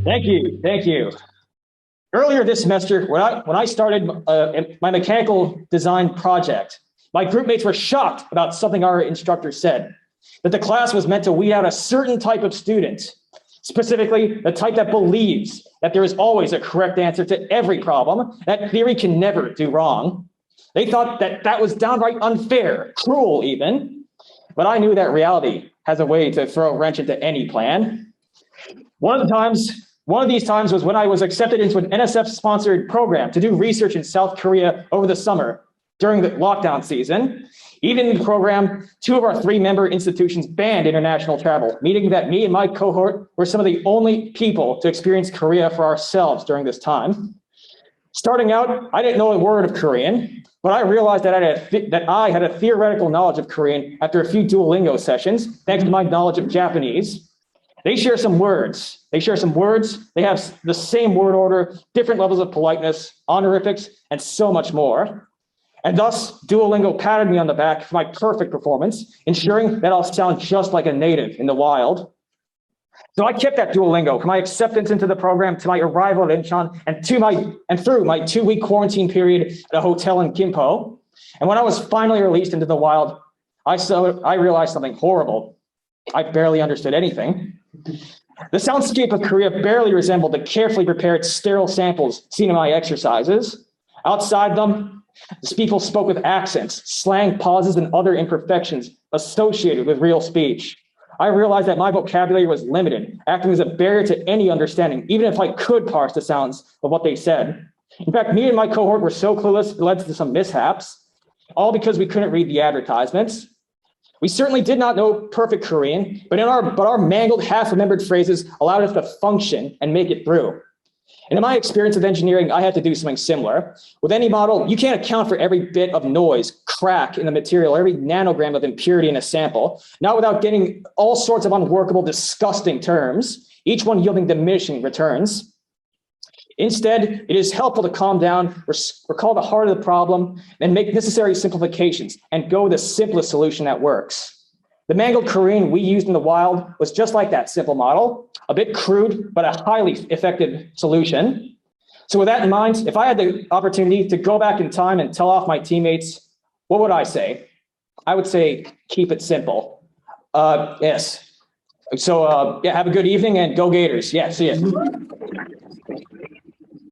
Thank you. Thank you. Earlier this semester, when I started my mechanical design project, my group mates were shocked about something our instructor said, that the class was meant to weed out a certain type of student, specifically the type that believes that there is always a correct answer to every problem, that theory can never do wrong. They thought that that was downright unfair, cruel even, but I knew that reality has a way to throw a wrench into any plan. One of these times was when I was accepted into an NSF-sponsored program to do research in South Korea over the summer during the lockdown season. Even in the program, 2 of our 3-member institutions banned international travel, meaning that me and my cohort were some of the only people to experience Korea for ourselves during this time. Starting out, I didn't know a word of Korean, but I realized that I had a theoretical knowledge of Korean after a few Duolingo sessions, thanks to my knowledge of Japanese. They share some words. They have the same word order, different levels of politeness, honorifics, and so much more. And thus, Duolingo patted me on the back for my perfect performance, ensuring that I'll sound just like a native in the wild. So I kept that Duolingo from my acceptance into the program to my arrival at Incheon and through my 2-week quarantine period at a hotel in Gimpo. And when I was finally released into the wild, I realized something horrible. I barely understood anything. The soundscape of Korea barely resembled the carefully prepared sterile samples seen in my exercises. Outside them, the people spoke with accents, slang, pauses, and other imperfections associated with real speech. I realized that my vocabulary was limited, acting as a barrier to any understanding, even if I could parse the sounds of what they said. In fact, me and my cohort were so clueless, it led to some mishaps, all because we couldn't read the advertisements. We certainly did not know perfect Korean, but our mangled, half-remembered phrases allowed us to function and make it through. And in my experience with engineering, I had to do something similar. With any model, you can't account for every bit of noise, crack in the material, every nanogram of impurity in a sample, not without getting all sorts of unworkable, disgusting terms, each one yielding diminishing returns. Instead, it is helpful to calm down, recall the heart of the problem, and make necessary simplifications, and go with the simplest solution that works. The mangled Korean we used in the wild was just like that simple model, a bit crude, but a highly effective solution. So with that in mind, if I had the opportunity to go back in time and tell off my teammates, what would I say? I would say, keep it simple. Yes. So yeah, have a good evening and go Gators. Yeah, see ya.